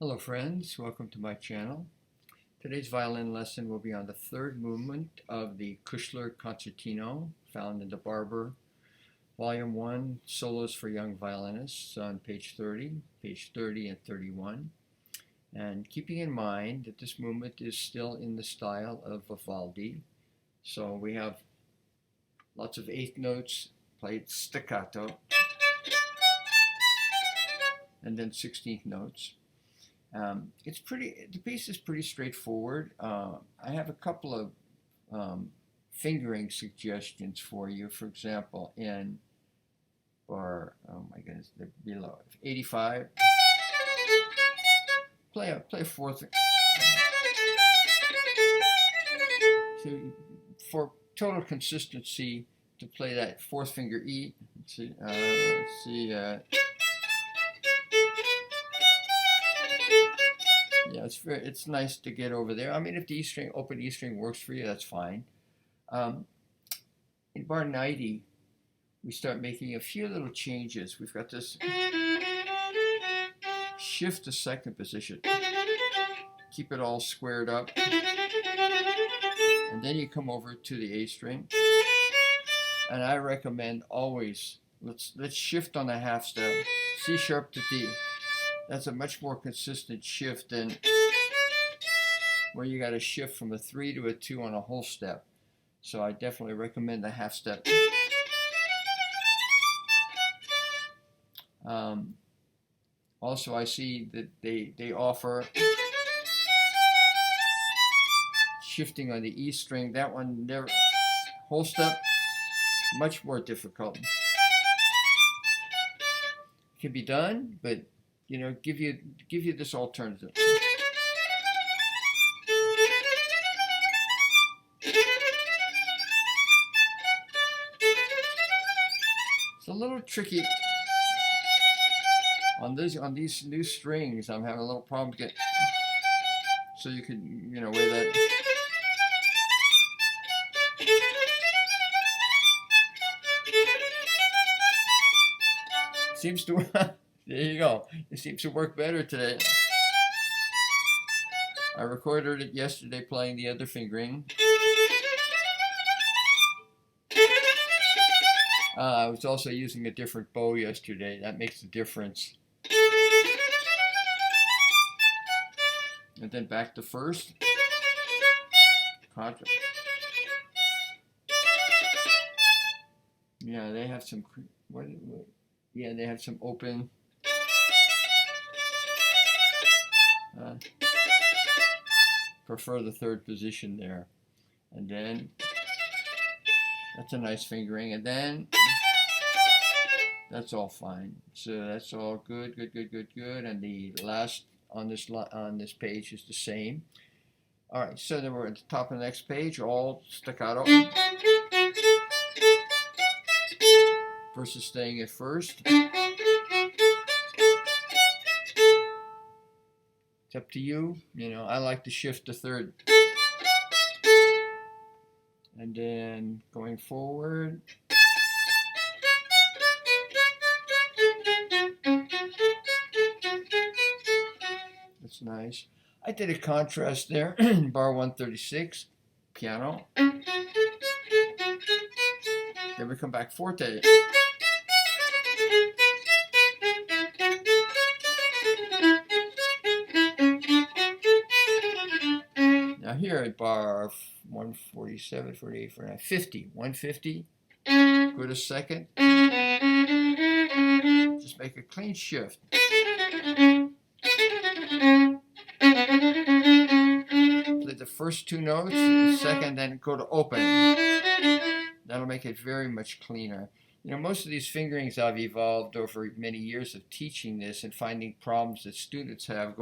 Hello friends, welcome to my channel. Today's violin lesson will be on the third movement of the Kuchler Concertino found in the Barber Volume 1 Solos for Young Violinists on page 30 and 31. And keeping in mind that this movement is still in the style of Vivaldi. So we have lots of eighth notes played staccato and then 16th notes. The piece is pretty straightforward. I have a couple of fingering suggestions for you. For example, in bar, oh my goodness, they're below 85. Play a fourth. So for total consistency, to play that fourth finger E. Let's see. Yeah, it's nice to get over there. I mean, if the E string, open E string works for you, that's fine. In bar 90, we start making a few little changes. We've got this shift to second position. Keep it all squared up. And then you come over to the A string. And I recommend always, let's shift on the half step. C sharp to D. That's a much more consistent shift than where you got to shift from a 3 to a 2 on a whole step. So I definitely recommend the half step. Also, I see that they offer shifting on the E string. That one never, whole step, much more difficult. It can be done, but you know, give you this alternative. It's a little tricky on these new strings. I'm having a little problem to get, so you can, you know, wear that. Seems to there you go. It seems to work better today. I recorded it yesterday playing the other fingering. I was also using a different bow yesterday. That makes a difference. And then back to first. Contra. Yeah, they have some. Yeah, they have some open. Prefer the third position there. And then that's a nice fingering. And then that's all fine. So that's all good. And the last on this page is the same. All right, so then we're at the top of the next page, all staccato versus staying at first. It's up to you. You know, I like to shift to third. And then going forward. That's nice. I did a contrast there in bar 136, piano. Then we come back forte. Now here at bar 147, 48, 49, 50, 150, go to second. Just make a clean shift. Play the first two notes, second, then go to open. That'll make it very much cleaner. You know, most of these fingerings I've evolved over many years of teaching this and finding problems that students have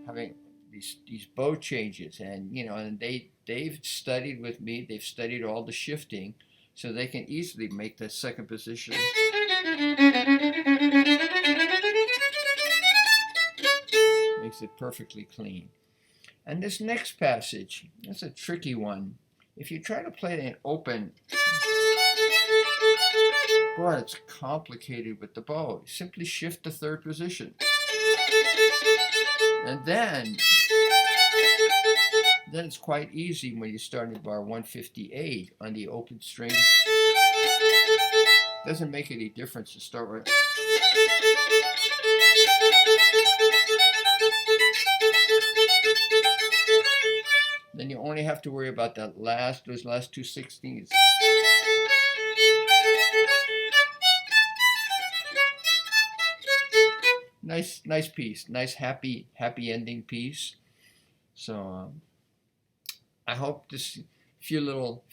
having these bow changes, and you know, and they've studied with me. They've studied all the shifting, so they can easily make the second position. Makes it perfectly clean. And this next passage, that's a tricky one. If you try to play it in open, boy, it's complicated with the bow. Simply shift to third position. And then it's quite easy when you start at bar 158 on the open string. Doesn't make any difference to start with. Then you only have to worry about those last 2/16ths. Nice piece, nice happy ending piece. So I hope this few little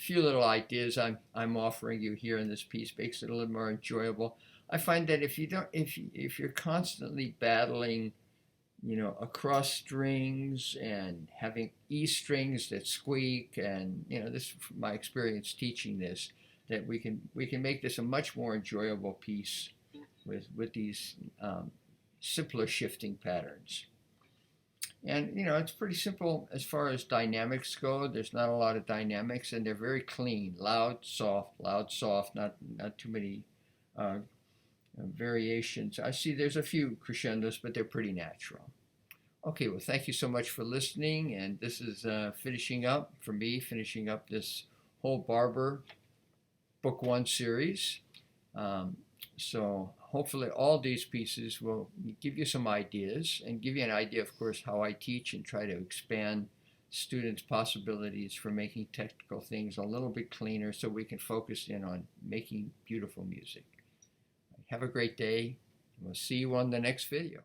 ideas I'm offering you here in this piece makes it a little more enjoyable. I find that if you're constantly battling, across strings and having E strings that squeak, and this from my experience teaching this, that we can make this a much more enjoyable piece with these simpler shifting patterns. And it's pretty simple as far as dynamics go. There's not a lot of dynamics, and they're very clean, loud, soft, not too many variations. I see there's a few crescendos, but they're pretty natural. Okay, well, thank you so much for listening, and this is finishing up this whole Barber Book 1 series. So hopefully all these pieces will give you some ideas and give you an idea, of course, how I teach and try to expand students' possibilities for making technical things a little bit cleaner so we can focus in on making beautiful music. Have a great day. We'll see you on the next video.